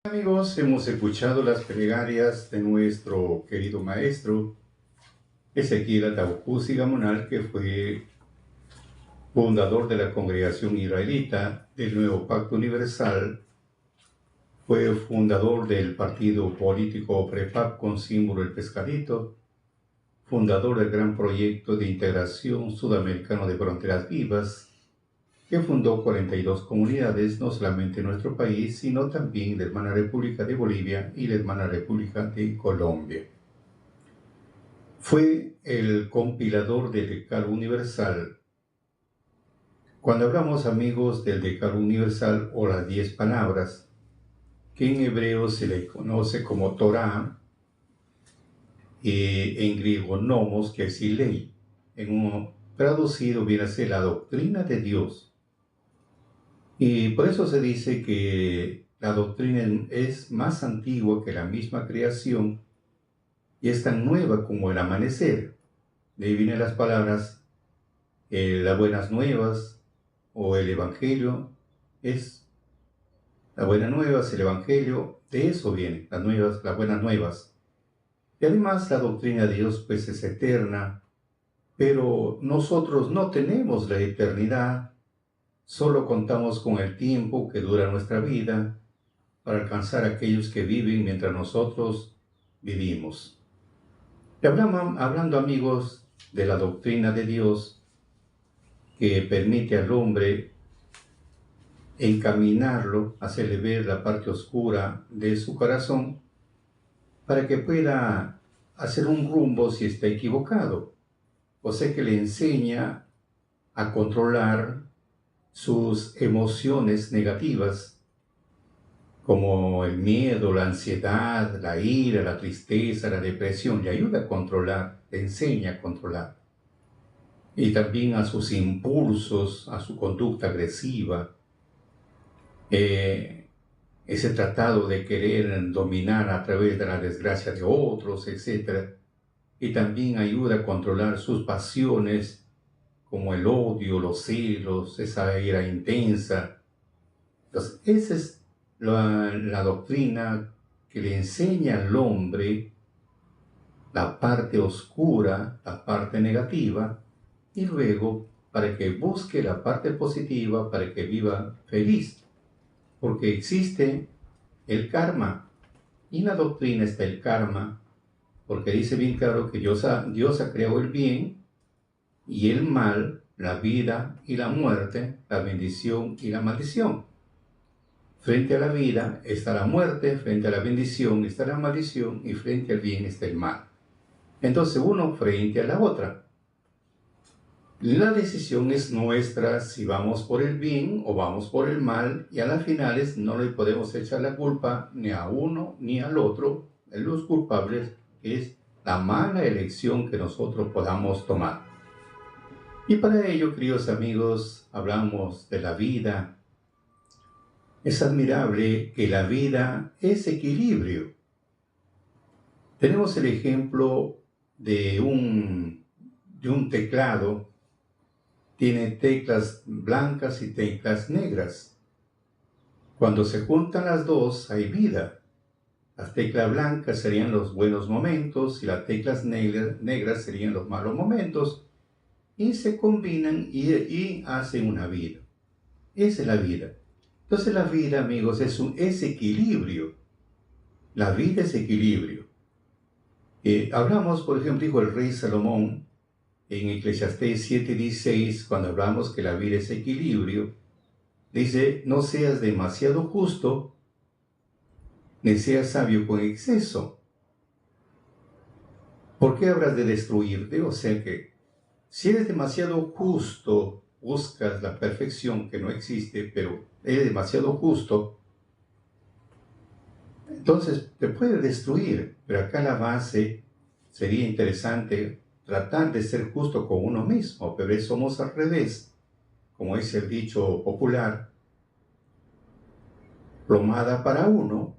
Amigos, hemos escuchado las plegarias de nuestro querido maestro Ezequiel Atahualpa Gamonal, que fue fundador de la congregación israelita del Nuevo Pacto Universal, fue fundador del partido político PREPAP con símbolo el pescadito, fundador del gran proyecto de integración sudamericano de fronteras vivas, que fundó 42 comunidades, no solamente en nuestro país, sino también la hermana República de Bolivia y la hermana República de Colombia. Fue el compilador del Decálogo Universal. Cuando hablamos, amigos, del Decálogo Universal o las 10 palabras, que en hebreo se le conoce como Torah, en griego nomos, que es ley, traducido viene a ser la doctrina de Dios. Y por eso se dice que la doctrina es más antigua que la misma creación y es tan nueva como el amanecer. De ahí vienen las palabras, las buenas nuevas o el evangelio, es las buenas nuevas, el evangelio, de eso viene, las buenas nuevas. Y además la doctrina de Dios pues es eterna, pero nosotros no tenemos la eternidad. Solo contamos con el tiempo que dura nuestra vida para alcanzar a aquellos que viven mientras nosotros vivimos. Y hablando, amigos, de la doctrina de Dios que permite al hombre encaminarlo, hacerle ver la parte oscura de su corazón para que pueda hacer un rumbo si está equivocado. O sea que le enseña a controlar sus emociones negativas, como el miedo, la ansiedad, la ira, la tristeza, la depresión. Le ayuda a controlar, le enseña a controlar. Y también a sus impulsos, a su conducta agresiva, ese tratado de querer dominar a través de la desgracia de otros, etc. Y también ayuda a controlar sus pasiones, como el odio, los celos, esa ira intensa. Entonces, esa es la doctrina que le enseña al hombre la parte oscura, la parte negativa, y luego para que busque la parte positiva, para que viva feliz. Porque existe el karma, y en la doctrina está el karma, porque dice bien claro que Dios ha creado el bien y el mal, la vida y la muerte, la bendición y la maldición. Frente a la vida está la muerte, frente a la bendición está la maldición y frente al bien está el mal. Entonces uno frente a la otra. La decisión es nuestra si vamos por el bien o vamos por el mal, y a las finales no le podemos echar la culpa ni a uno ni al otro. Los culpables es la mala elección que nosotros podamos tomar. Y para ello, queridos amigos, hablamos de la vida. Es admirable que la vida es equilibrio. Tenemos el ejemplo de un teclado. Tiene teclas blancas y teclas negras. Cuando se juntan las dos, hay vida. Las teclas blancas serían los buenos momentos y las teclas negras serían los malos momentos. Y se combinan y hacen una vida. Esa es la vida. Entonces la vida, amigos, es equilibrio. La vida es equilibrio. Hablamos, por ejemplo, dijo el rey Salomón en Eclesiastés 7:16, cuando hablamos que la vida es equilibrio, dice, no seas demasiado justo, ni seas sabio con exceso. ¿Por qué habrás de destruirte? O sea que si eres demasiado justo, buscas la perfección que no existe, pero eres demasiado justo, entonces te puede destruir. Pero acá la base sería interesante tratar de ser justo con uno mismo, pero somos al revés. Como es el dicho popular, plomada para uno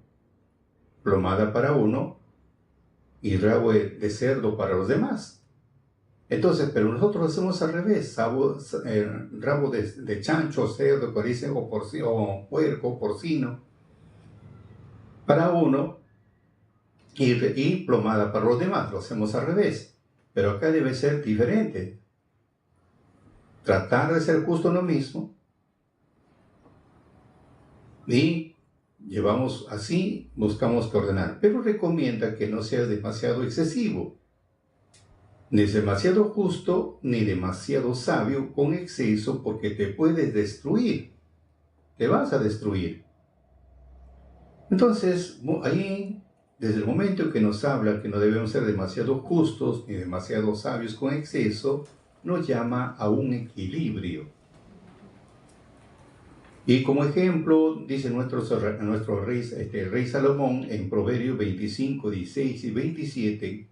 y rabo de cerdo para los demás. Entonces, pero nosotros hacemos al revés, rabo de chancho, cerdo, o puerco, porcino. para uno y plomada para los demás. Lo hacemos al revés. Pero acá debe ser diferente. Tratar de ser justo en lo mismo y llevamos así, buscamos que ordenar. Pero recomienda que no seas demasiado excesivo, ni demasiado justo, ni demasiado sabio con exceso, porque te puedes destruir, te vas a destruir. Entonces, ahí, desde el momento que nos habla que no debemos ser demasiado justos, ni demasiado sabios con exceso, nos llama a un equilibrio. Y como ejemplo, dice nuestro rey, el rey Salomón en Proverbios 25, 16 y 27,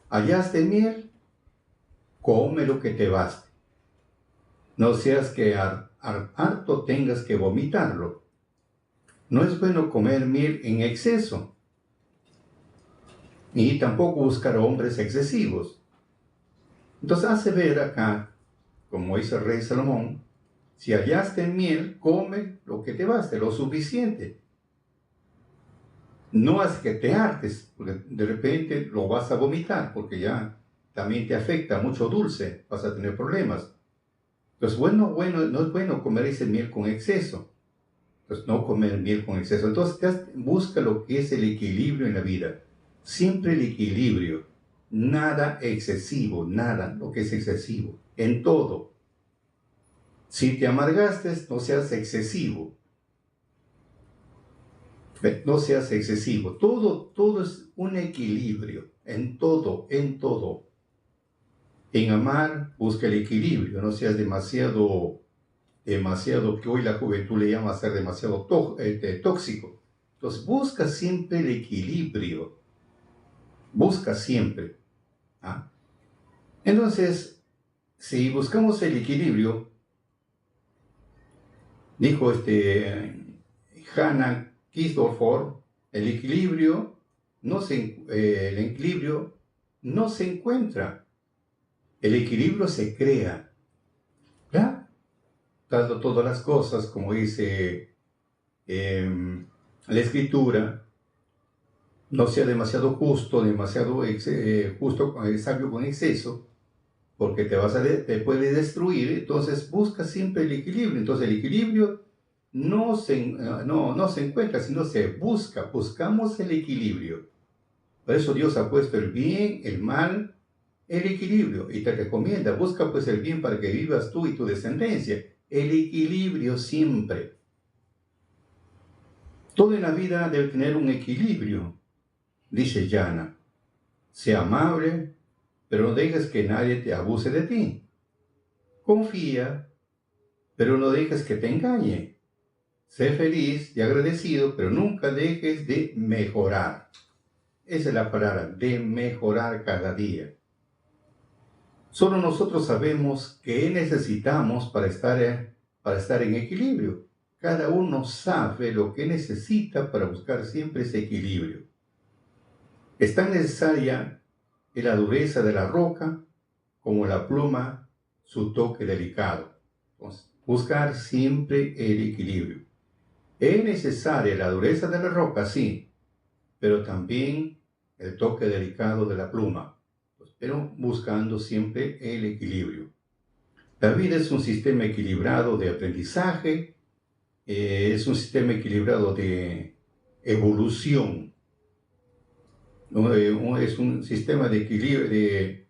hallaste miel, come lo que te baste. No seas que harto tengas que vomitarlo. No es bueno comer miel en exceso, ni tampoco buscar hombres excesivos. Entonces hace ver acá, como dice el rey Salomón, si hallaste miel, come lo que te baste, lo suficiente. No haz que te hartes, porque de repente lo vas a vomitar, porque ya también te afecta mucho dulce, vas a tener problemas. Entonces, no es bueno comer ese miel con exceso. Entonces, no comer miel con exceso. Entonces, busca lo que es el equilibrio en la vida. Siempre el equilibrio. Nada excesivo, nada lo que es excesivo. En todo. Si te amargaste, no seas excesivo. No seas excesivo. Todo es un equilibrio. En todo, en todo. En amar, busca el equilibrio. No seas demasiado, que hoy la juventud le llama ser demasiado tóxico. Entonces, busca siempre el equilibrio. Busca siempre. ¿Ah? Entonces, si buscamos el equilibrio, dijo Hannah Kisdorfer, el equilibrio no se encuentra, el equilibrio se crea. ¿Ya? Dando todas las cosas, como dice la Escritura, no sea demasiado justo, sabio con exceso, porque te puede destruir. Entonces busca siempre el equilibrio. Entonces el equilibrio no se encuentra, sino se busca. Buscamos el equilibrio. Por eso Dios ha puesto el bien, el mal, el equilibrio. Y te recomienda, busca pues el bien para que vivas tú y tu descendencia. El equilibrio siempre. Todo en la vida debe tener un equilibrio, dice Jana. Sea amable, pero no dejes que nadie te abuse de ti. Confía, pero no dejes que te engañe. Sé feliz y agradecido, pero nunca dejes de mejorar. Esa es la palabra, de mejorar cada día. Solo nosotros sabemos qué necesitamos para estar en equilibrio. Cada uno sabe lo que necesita para buscar siempre ese equilibrio. Es tan necesaria la dureza de la roca como la pluma su toque delicado. Entonces, buscar siempre el equilibrio. Es necesaria la dureza de la roca, sí, pero también el toque delicado de la pluma, pero buscando siempre el equilibrio. La vida es un sistema equilibrado de aprendizaje, es un sistema equilibrado de evolución, ¿no? Es un sistema de equilibrio,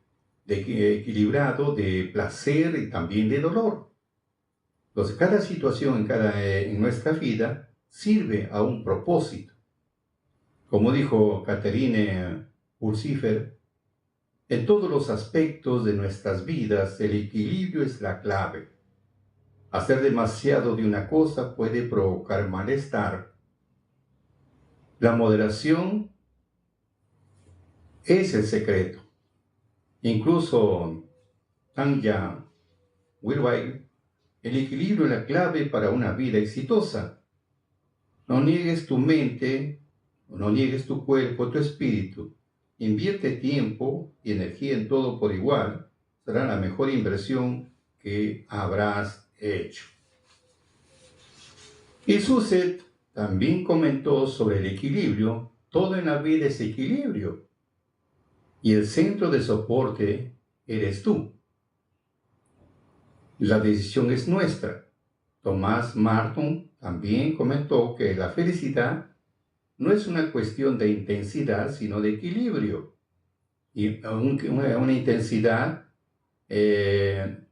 equilibrado de placer y también de dolor. Entonces, cada situación en nuestra vida sirve a un propósito. Como dijo Catherine Pursifer, en todos los aspectos de nuestras vidas, el equilibrio es la clave. Hacer demasiado de una cosa puede provocar malestar. La moderación es el secreto. Incluso Tanya Wilway, el equilibrio es la clave para una vida exitosa. No niegues tu mente, no niegues tu cuerpo, tu espíritu. Invierte tiempo y energía en todo por igual. Será la mejor inversión que habrás hecho. Y Suset también comentó sobre el equilibrio. Todo en la vida es equilibrio. Y el centro de soporte eres tú. La decisión es nuestra. Tomás Marton también comentó que la felicidad no es una cuestión de intensidad, sino de equilibrio. Y una intensidad, la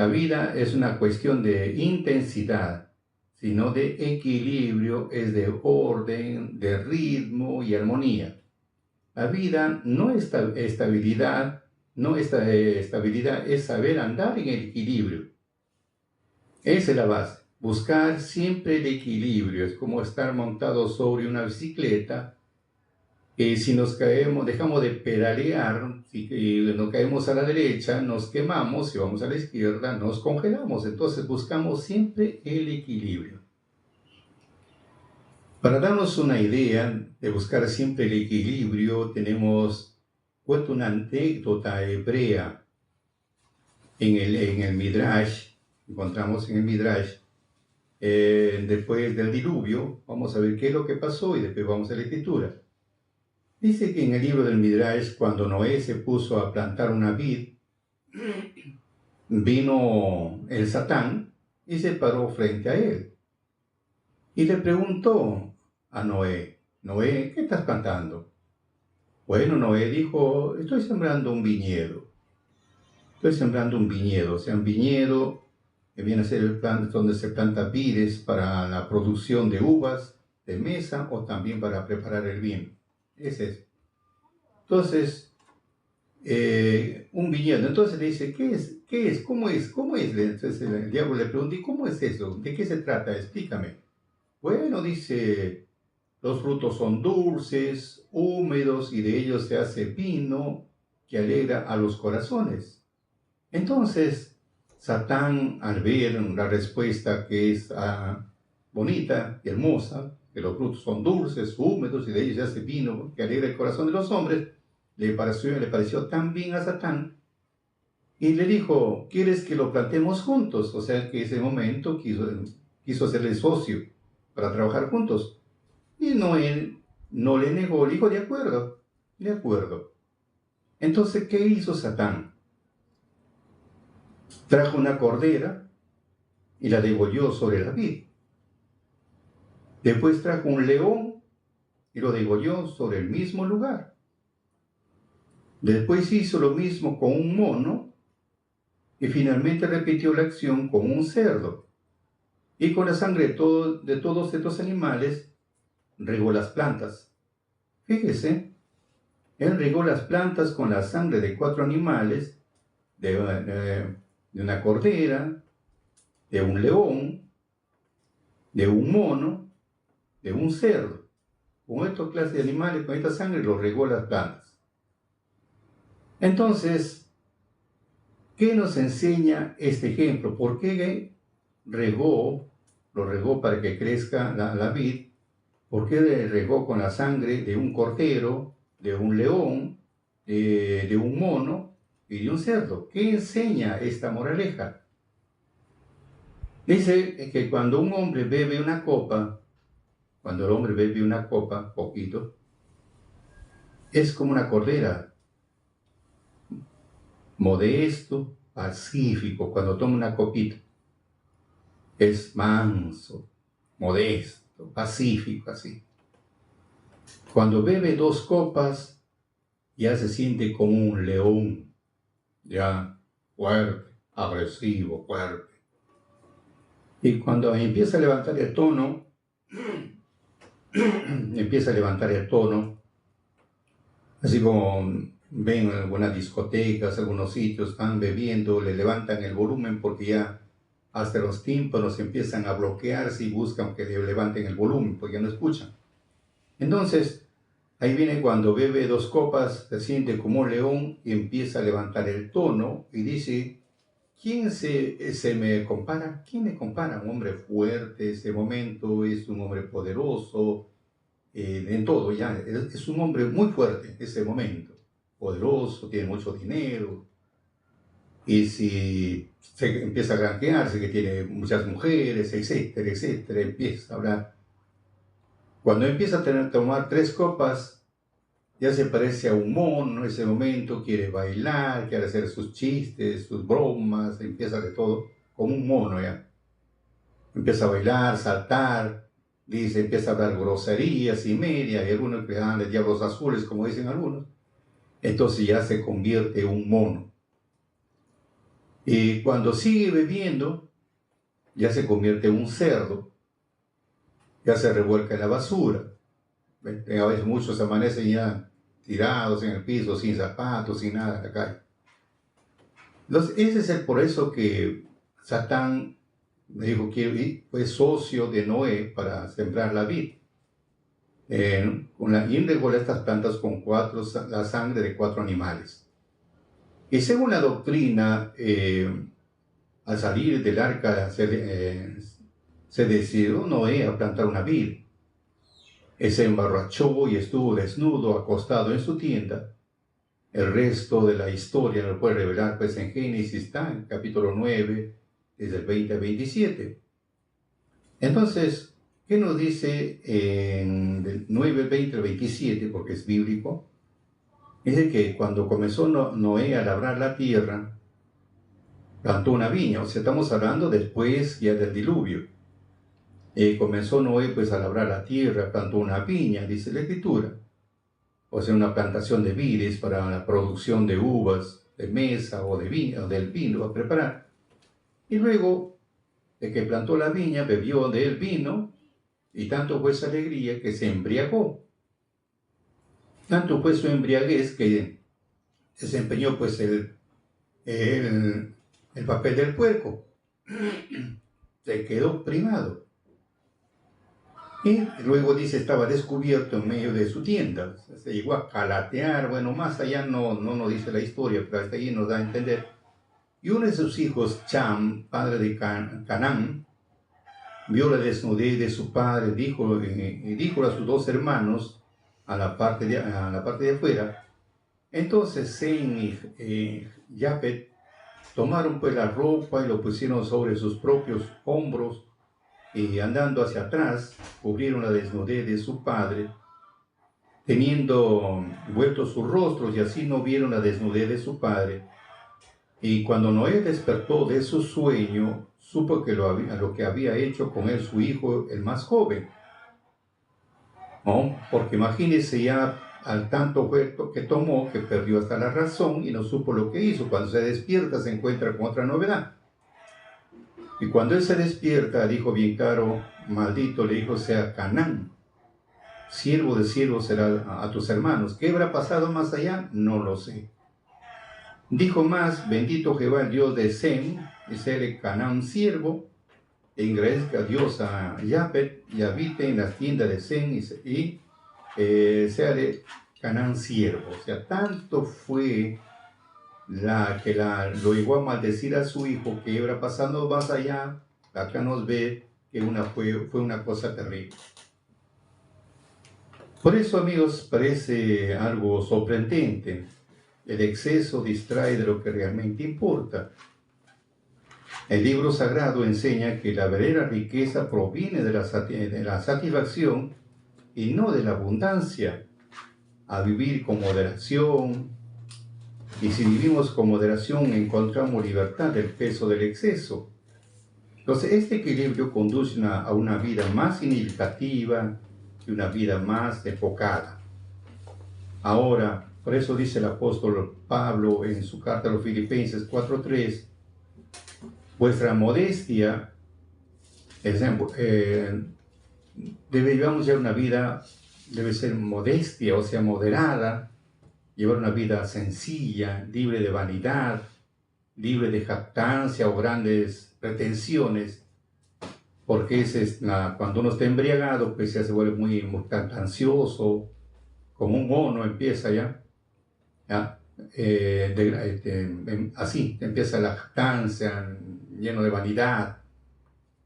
vida es una cuestión de intensidad, sino de equilibrio, es de orden, de ritmo y armonía. La vida no es estabilidad, estabilidad es saber andar en el equilibrio. Esa es la base. Buscar siempre el equilibrio. Es como estar montado sobre una bicicleta. Si nos caemos, dejamos de pedalear, si nos caemos a la derecha, nos quemamos. Si vamos a la izquierda, nos congelamos. Entonces buscamos siempre el equilibrio. Para darnos una idea de buscar siempre el equilibrio, cuento una anécdota hebrea en el Midrash. Encontramos en el Midrash, después del diluvio. Vamos a ver qué es lo que pasó y después vamos a la escritura. Dice que en el libro del Midrash, cuando Noé se puso a plantar una vid, vino el Satán y se paró frente a él. Y le preguntó a Noé, Noé, ¿qué estás plantando? Bueno, Noé dijo, estoy sembrando un viñedo. Estoy sembrando un viñedo, o sea, un viñedo que viene a ser el plan donde se planta vides para la producción de uvas, de mesa o también para preparar el vino. Ese es. Entonces, un viñedo. Entonces le dice, ¿qué es? ¿Qué es? ¿Cómo es? ¿Cómo es? Entonces el diablo le pregunta, ¿y cómo es eso? ¿De qué se trata? Explícame. Bueno, dice, los frutos son dulces, húmedos y de ellos se hace vino que alegra a los corazones. Entonces, Satán, al ver la respuesta que es bonita y hermosa, que los frutos son dulces, húmedos y de ellos se hace vino que alegra el corazón de los hombres, le pareció tan bien a Satán y le dijo, ¿quieres que lo plantemos juntos? O sea, que ese momento quiso hacerle socio para trabajar juntos. Y Noé no le negó, le dijo, de acuerdo, de acuerdo. Entonces, ¿qué hizo Satán? Trajo una cordera y la degolló sobre la vid. Después trajo un león y lo degolló sobre el mismo lugar. Después hizo lo mismo con un mono y finalmente repitió la acción con un cerdo. Y con la sangre de todos estos animales regó las plantas. Fíjese, él regó las plantas con la sangre de 4 animales, de una cordera, de un león, de un mono, de un cerdo. Con esta clase de animales, con esta sangre, lo regó las plantas. Entonces, ¿qué nos enseña este ejemplo? ¿Por qué lo regó para que crezca la vid? ¿Por qué le regó con la sangre de un cordero, de un león, de un mono y de un cerdo? ¿Qué enseña esta moraleja? Dice que cuando un hombre bebe una copa, cuando el hombre bebe una copa, poquito, es como una cordera, modesto, pacífico, cuando toma una copita. Es manso, modesto, pacífico, así. Cuando bebe 2 copas, ya se siente como un león, ya fuerte, agresivo, fuerte. Y cuando empieza a levantar el tono, así como ven en algunas discotecas, algunos sitios, están bebiendo, le levantan el volumen porque ya hasta los tímpanos empiezan a bloquearse y buscan que le levanten el volumen porque ya no escuchan. Entonces, ahí viene cuando bebe 2 copas, se siente como un león y empieza a levantar el tono y dice, ¿quién se me compara? ¿Quién me compara? Un hombre fuerte, ese momento es un hombre poderoso, en todo ya, es un hombre muy fuerte, ese momento, poderoso, tiene mucho dinero, y si se empieza a granjearse que tiene muchas mujeres, etcétera, etcétera, empieza a hablar Cuando empieza a tomar 3 copas, ya se parece a un mono. En ese momento quiere bailar, quiere hacer sus chistes, sus bromas, empieza de todo, como un mono ya. Empieza a bailar, saltar, dice, empieza a hablar groserías y media, y algunos que dan de diablos azules, como dicen algunos. Entonces ya se convierte en un mono. Y cuando sigue bebiendo, ya se convierte en un cerdo, ya se revuelca en la basura. A veces muchos amanecen ya tirados en el piso, sin zapatos, sin nada en la calle. Entonces, ese es por eso que Satán me dijo que fue socio de Noé para sembrar la vid. Y regó estas plantas con la sangre de 4 animales. Y según la doctrina, al salir del arca se decidió Noé a plantar una vid. Se emborrachó y estuvo desnudo, acostado en su tienda. El resto de la historia lo puede revelar pues en Génesis, está en capítulo 9, desde el 20 al 27. Entonces, ¿qué nos dice en el 9, 20 al 27? Porque es bíblico. Dice que cuando comenzó Noé a labrar la tierra, plantó una viña. O sea, estamos hablando después ya del diluvio. Comenzó Noé pues a labrar la tierra, plantó una viña, dice la Escritura. O sea, una plantación de vides para la producción de uvas, de mesa o de vino, o del vino a preparar. Y luego de que plantó la viña, bebió del vino, y tanto fue su alegría que se embriagó. Tanto fue su embriaguez que desempeñó pues el papel del puerco. Se quedó primado. Y luego dice, estaba descubierto en medio de su tienda. Se llegó a calatear. Bueno, más allá no nos dice la historia, pero hasta ahí nos da a entender. Y uno de sus hijos, Cham, padre de Canaán, vio la desnudez de su padre, dijo a sus 2 hermanos a la parte de afuera. Entonces Sem y Japet tomaron pues la ropa y lo pusieron sobre sus propios hombros, y andando hacia atrás, cubrieron la desnudez de su padre, teniendo vueltos sus rostros, y así no vieron la desnudez de su padre. Y cuando Noé despertó de su sueño, supo que lo que había hecho con él su hijo, el más joven. ¿No? Porque imagínese ya al tanto vuelto que tomó, que perdió hasta la razón y no supo lo que hizo. Cuando se despierta se encuentra con otra novedad. Y cuando él se despierta, dijo bien claro, maldito, le dijo, sea Canaán, siervo de siervos será a tus hermanos. ¿Qué habrá pasado más allá? No lo sé. Dijo más, bendito Jehová, el Dios de Sem, y sea Canaán siervo, e engrandezca a Dios a Japet, y habite en las tiendas de Sem, y sea de Canaán siervo. O sea, tanto fue lo llegó a maldecir a su hijo, que iba pasando más allá. Acá nos ve que fue una cosa terrible. Por eso, amigos, parece algo sorprendente. El exceso distrae de lo que realmente importa. El libro sagrado enseña que la verdadera riqueza proviene de la satisfacción y no de la abundancia. A vivir con moderación. Y si vivimos con moderación, encontramos libertad del peso del exceso. Entonces, este equilibrio conduce a una vida más significativa y una vida más enfocada. Ahora, por eso dice el apóstol Pablo en su carta a los Filipenses 4:3, vuestra modestia llevamos ya una vida, debe ser modestia, o sea, moderada, llevar una vida sencilla, libre de vanidad, libre de jactancia o grandes pretensiones, porque cuando uno está embriagado, pues ya se vuelve muy ansioso, como un mono empieza ya. Así empieza la jactancia, lleno de vanidad.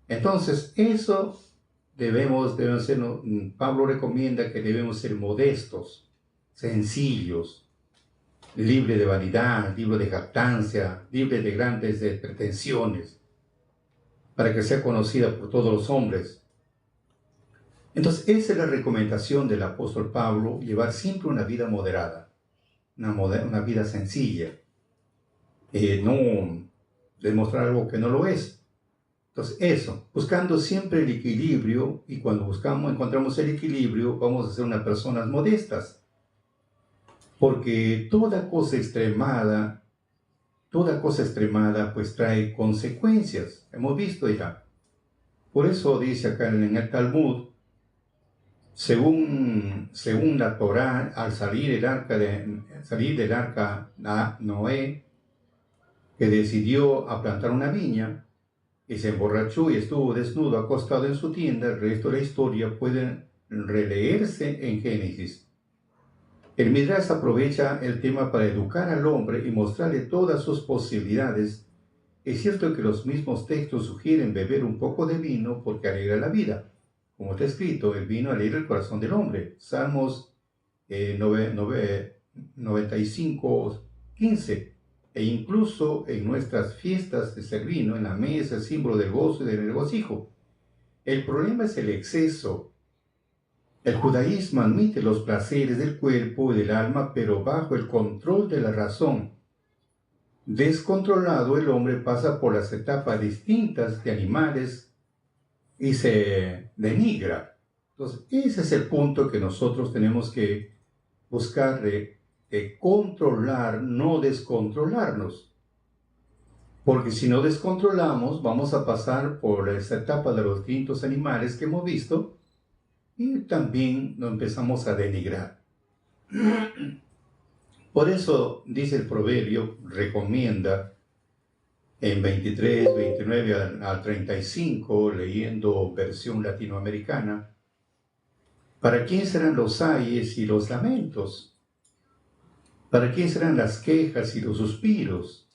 Entonces, eso debemos ser, Pablo recomienda que debemos ser modestos, sencillos, libre de vanidad, libre de jactancia, libre de grandes pretensiones, para que sea conocida por todos los hombres. Entonces, esa es la recomendación del apóstol Pablo, llevar siempre una vida moderada, una vida sencilla, no demostrar algo que no lo es. Entonces, eso, buscando siempre el equilibrio, y cuando encontramos el equilibrio, vamos a ser unas personas modestas, porque toda cosa extremada, pues trae consecuencias. Hemos visto ya. Por eso dice acá en el Talmud, según la Torá, al salir del arca Noé, que decidió a plantar una viña, y se emborrachó y estuvo desnudo acostado en su tienda, el resto de la historia puede releerse en Génesis. El Midrash aprovecha el tema para educar al hombre y mostrarle todas sus posibilidades. Es cierto que los mismos textos sugieren beber un poco de vino porque alegra la vida. Como está escrito, el vino alegra el corazón del hombre. Salmos 95, 15. E incluso en nuestras fiestas de el vino en la mesa es símbolo del gozo y del regocijo. El problema es el exceso. El judaísmo admite los placeres del cuerpo y del alma, pero bajo el control de la razón. Descontrolado, el hombre pasa por las etapas distintas de animales y se denigra. Entonces, ese es el punto que nosotros tenemos que buscar de controlar, no descontrolarnos. Porque si no descontrolamos, vamos a pasar por esa etapa de los distintos animales que hemos visto y también nos empezamos a denigrar. Por eso dice el proverbio, recomienda en 23, 29 al 35, leyendo versión latinoamericana, ¿para quién serán los ayes y los lamentos? ¿Para quién serán las quejas y los suspiros?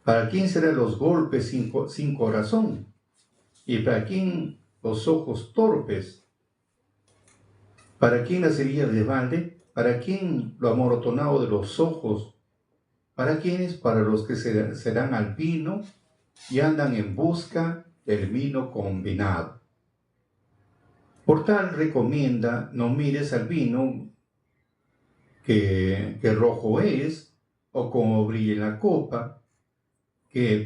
¿Para quién serán los golpes sin corazón? ¿Y para quién los ojos torpes? ¿Para quién las heridas de balde? ¿Para quién lo amoronado de los ojos? ¿Para quiénes? Para los que se dan al vino y andan en busca del vino combinado. Por tal recomienda, no mires al vino que rojo es, o como brilla en la copa.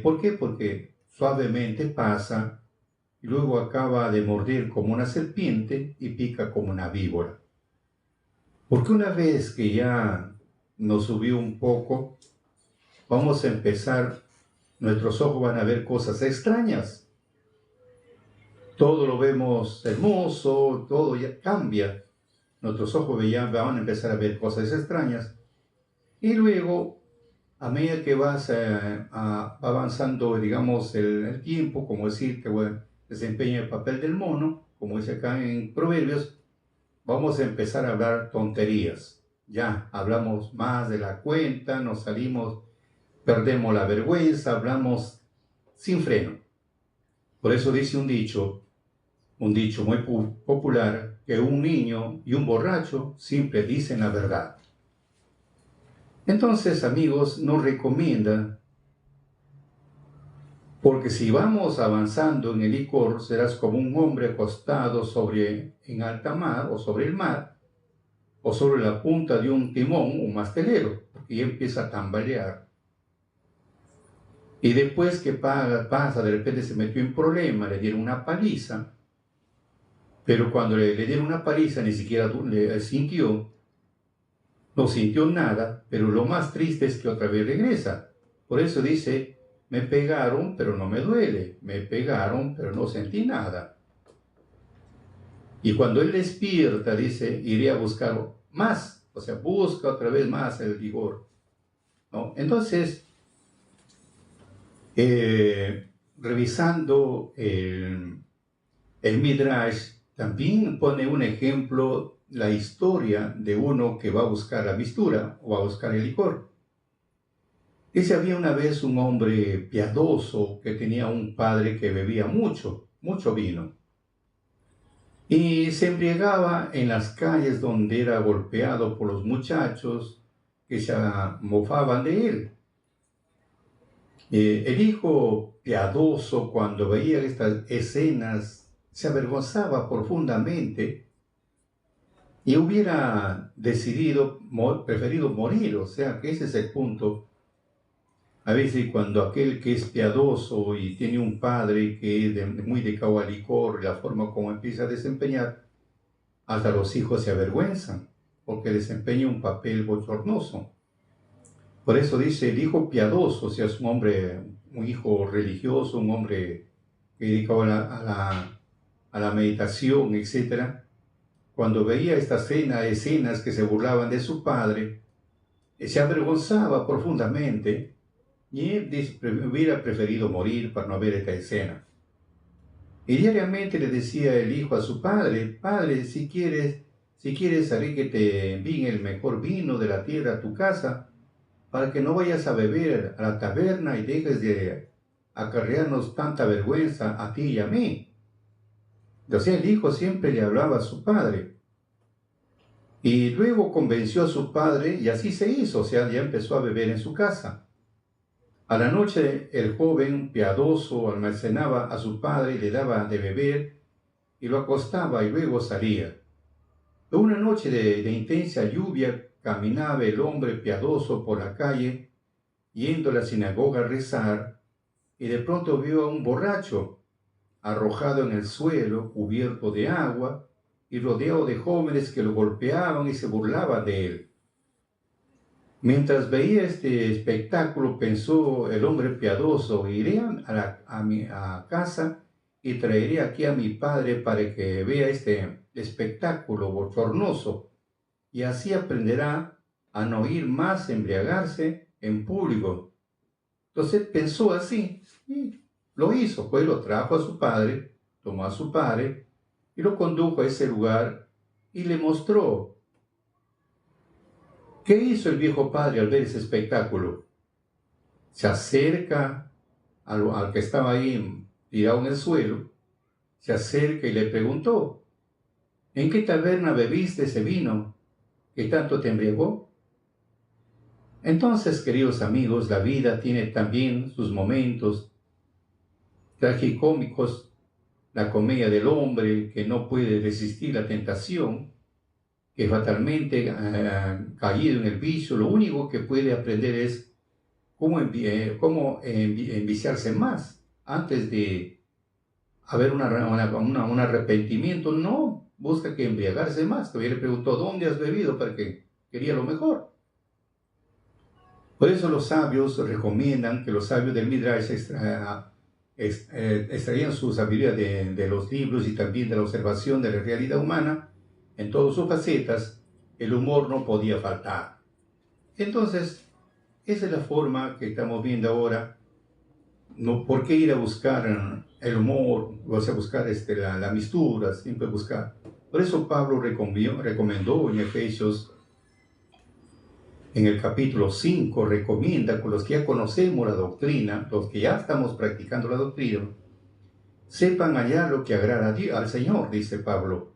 ¿Por qué? Porque suavemente pasa y luego acaba de morder como una serpiente y pica como una víbora. Porque una vez que ya nos subió un poco, vamos a empezar, nuestros ojos van a ver cosas extrañas. Todo lo vemos hermoso, todo ya cambia. Nuestros ojos ya van a empezar a ver cosas extrañas. Y luego, a medida que va avanzando, digamos, el tiempo, como decir que desempeña el papel del mono, como dice acá en Proverbios, vamos a empezar a hablar tonterías. Ya hablamos más de la cuenta, nos salimos, perdemos la vergüenza, hablamos sin freno. Por eso dice un dicho muy popular, que un niño y un borracho siempre dicen la verdad. Entonces, amigos, nos recomienda, porque si vamos avanzando en el licor, serás como un hombre acostado en alta mar o sobre el mar, o sobre la punta de un timón, un mastelero, y empieza a tambalear. Y después que pasa, de repente se metió en problema, le dieron una paliza, pero cuando le dieron una paliza ni siquiera no sintió nada, pero lo más triste es que otra vez regresa. Por eso dice, me pegaron, pero no me duele, me pegaron, pero no sentí nada. Y cuando él despierta, dice, iré a buscar más, o sea, busca otra vez más el vigor, ¿no? Entonces, revisando el Midrash, también pone un ejemplo, la historia de uno que va a buscar la mistura o va a buscar el licor. Dice, había una vez un hombre piadoso que tenía un padre que bebía mucho vino. Y se embriagaba en las calles donde era golpeado por los muchachos que se mofaban de él. El hijo piadoso, cuando veía estas escenas, se avergonzaba profundamente y hubiera decidido, preferido morir. O sea, que ese es el punto. A veces cuando aquel que es piadoso y tiene un padre que es muy de cabalicor, la forma como empieza a desempeñar, hasta los hijos se avergüenzan porque desempeña un papel bochornoso. Por eso dice el hijo piadoso, o sea, es un hombre, un hijo religioso, un hombre dedicado a la meditación, etc. Cuando veía esta escenas que se burlaban de su padre, se avergonzaba profundamente y él hubiera preferido morir para no ver esta escena. Y diariamente le decía el hijo a su padre: Padre, si quieres salir que te envíen el mejor vino de la tierra a tu casa, para que no vayas a beber a la taberna y dejes de acarrearnos tanta vergüenza a ti y a mí. Entonces el hijo siempre le hablaba a su padre. Y luego convenció a su padre y así se hizo, o sea, ya empezó a beber en su casa. A la noche el joven piadoso almacenaba a su padre y le daba de beber y lo acostaba y luego salía. Una noche de intensa lluvia caminaba el hombre piadoso por la calle, yendo a la sinagoga a rezar, y de pronto vio a un borracho arrojado en el suelo, cubierto de agua, y rodeado de jóvenes que lo golpeaban y se burlaban de él. Mientras veía este espectáculo, pensó el hombre piadoso: iré a casa y traeré aquí a mi padre para que vea este espectáculo bochornoso, y así aprenderá a no ir más embriagarse en público. Entonces pensó así y lo hizo, pues lo trajo a su padre, tomó a su padre y lo condujo a ese lugar y le mostró. ¿Qué hizo el viejo padre al ver ese espectáculo? Se acerca al que estaba ahí tirado en el suelo, se acerca y le preguntó: ¿en qué taberna bebiste ese vino que tanto te embriagó? Entonces, queridos amigos, la vida tiene también sus momentos tragicómicos, la comedia del hombre que no puede resistir la tentación, que fatalmente caído en el vicio, lo único que puede aprender es cómo enviciarse más antes de haber un arrepentimiento. No busca que embriagarse más. Todavía le preguntó: ¿dónde has bebido? Porque quería lo mejor. Por eso los sabios recomiendan, que los sabios del Midrash extraían su sabiduría de los libros y también de la observación de la realidad humana en todas sus facetas. El humor no podía faltar. Entonces, esa es la forma que estamos viendo ahora. No, ¿por qué ir a buscar el humor? O sea, buscar la mistura, siempre buscar. Por eso Pablo recomendó en Efesios, en el capítulo 5, recomienda con los que ya conocemos la doctrina, los que ya estamos practicando la doctrina, sepan hallar lo que agrada al Señor, dice Pablo,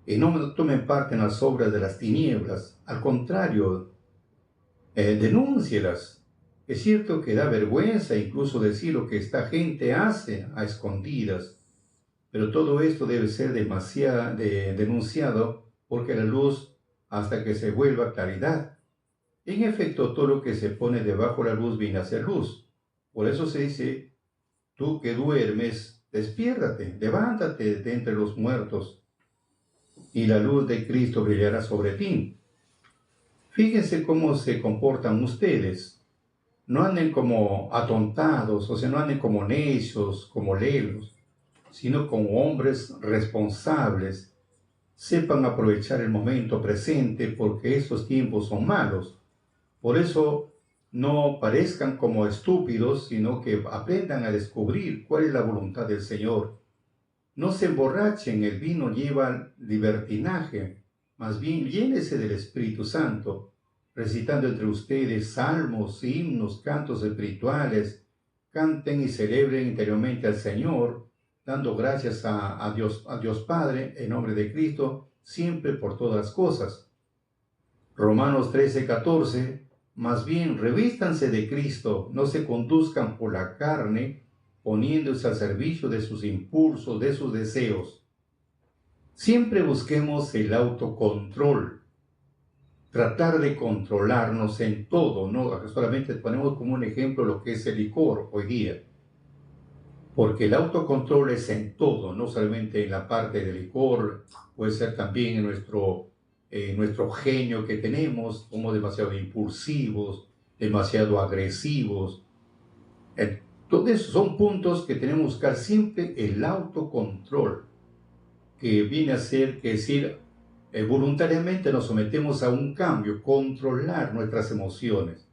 y no tomen parte en las obras de las tinieblas. Al contrario, denúncielas. Es cierto que da vergüenza incluso decir lo que esta gente hace a escondidas, pero todo esto debe ser denunciado porque la luz hasta que se vuelva claridad. En efecto, todo lo que se pone debajo de la luz viene a ser luz. Por eso se dice: tú que duermes, despiértate, levántate de entre los muertos, y la luz de Cristo brillará sobre ti. Fíjense cómo se comportan ustedes. No anden como atontados, o sea, no anden como necios, como lelos, sino como hombres responsables. Sepan aprovechar el momento presente, porque estos tiempos son malos. Por eso no parezcan como estúpidos, sino que aprendan a descubrir cuál es la voluntad del Señor. No se emborrachen, el vino lleva libertinaje, más bien llénese del Espíritu Santo, recitando entre ustedes salmos, himnos, cantos espirituales. Canten y celebren interiormente al Señor, dando gracias a Dios Padre, en nombre de Cristo, siempre por todas las cosas. Romanos 13:14. Más bien, revístanse de Cristo, no se conduzcan por la carne, poniéndose al servicio de sus impulsos, de sus deseos. Siempre busquemos el autocontrol, tratar de controlarnos en todo, ¿no? Solamente ponemos como un ejemplo lo que es el licor hoy día, porque el autocontrol es en todo, no solamente en la parte del licor, puede ser también en nuestro genio que tenemos, somos demasiado impulsivos, demasiado agresivos. Todos esos son puntos que tenemos que buscar siempre el autocontrol, que viene a ser, que decir, voluntariamente nos sometemos a un cambio, controlar nuestras emociones.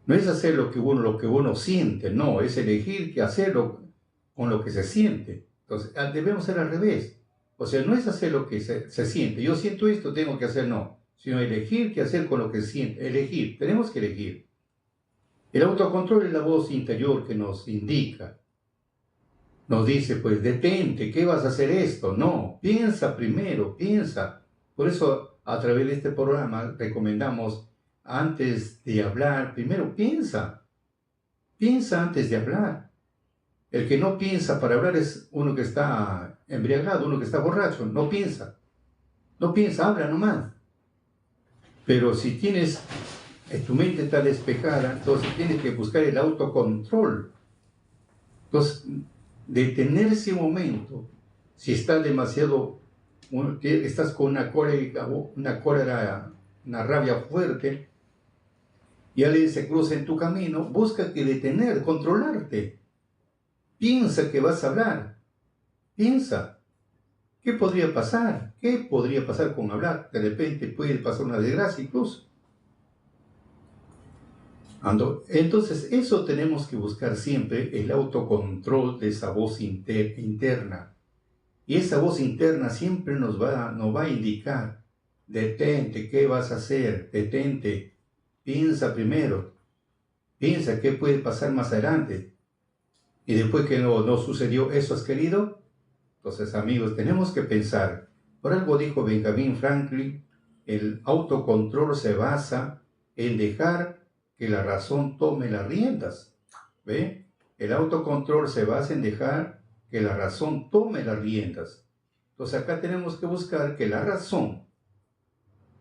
No es hacer lo que uno siente, no, es elegir qué hacerlo con lo que se siente. Entonces, debemos ser al revés. O sea, no es hacer lo que se siente. Yo siento esto, tengo que hacer, no. Sino elegir qué hacer con lo que siente. Elegir, tenemos que elegir. El autocontrol es la voz interior que nos indica. Nos dice, pues, detente, ¿qué vas a hacer esto? No, piensa primero, piensa. Por eso, a través de este programa, recomendamos, antes de hablar, primero piensa. Piensa antes de hablar. El que no piensa para hablar es uno que está embriagado, uno que está borracho. No piensa. No piensa, habla nomás. Pero si tu mente está despejada, entonces tienes que buscar el autocontrol. Entonces, detenerse un momento. Si estás estás con una cólera, una rabia fuerte, y alguien se cruza en tu camino, busca que detener, controlarte. Piensa que vas a hablar. Piensa. ¿Qué podría pasar? ¿Qué podría pasar con hablar? De repente puede pasar una desgracia incluso. Entonces, eso tenemos que buscar siempre, el autocontrol de esa voz interna. Y esa voz interna siempre nos va a indicar, detente, ¿qué vas a hacer? Detente, piensa primero, piensa qué puede pasar más adelante. Y después que no sucedió eso, ¿has querido? Entonces, amigos, tenemos que pensar. Por algo dijo Benjamin Franklin, el autocontrol se basa en dejar que la razón tome las riendas. ¿Ve? El autocontrol se basa en dejar que la razón tome las riendas. Entonces acá tenemos que buscar que la razón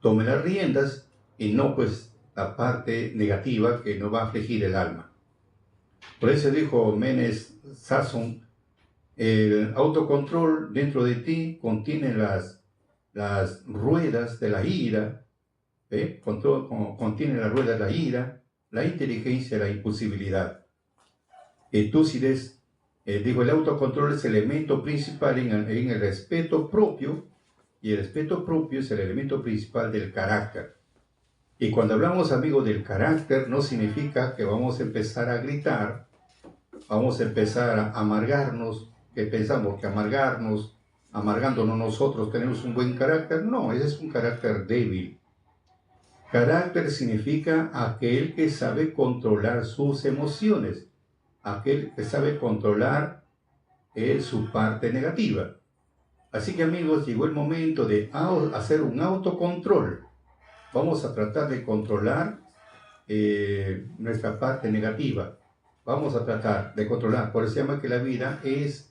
tome las riendas y no pues la parte negativa que nos va a afligir el alma. Por eso dijo Menes Sasson, el autocontrol dentro de ti contiene las ruedas de la ira, ¿ve? Contiene las ruedas de la ira, la inteligencia, la impulsibilidad. Tucídides dijo, el autocontrol es el elemento principal en el respeto propio, y el respeto propio es el elemento principal del carácter. Y cuando hablamos, amigos, del carácter, no significa que vamos a empezar a gritar, vamos a empezar a amargarnos, que pensamos que amargándonos nosotros tenemos un buen carácter. No, ese es un carácter débil. Carácter significa aquel que sabe controlar sus emociones, aquel que sabe controlar su parte negativa. Así que, amigos, llegó el momento de hacer un autocontrol. Vamos a tratar de controlar nuestra parte negativa. Vamos a tratar de controlar. Por eso se llama que la vida es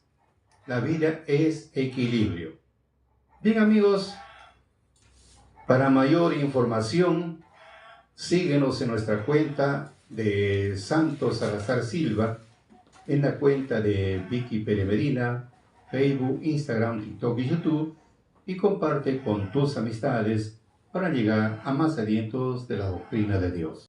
equilibrio. Bien, amigos, para mayor información, síguenos en nuestra cuenta de Santos Salazar Silva, en la cuenta de Vicky Pérez Medina, Facebook, Instagram, TikTok y YouTube, y comparte con tus amistades para llegar a más alientos de la doctrina de Dios.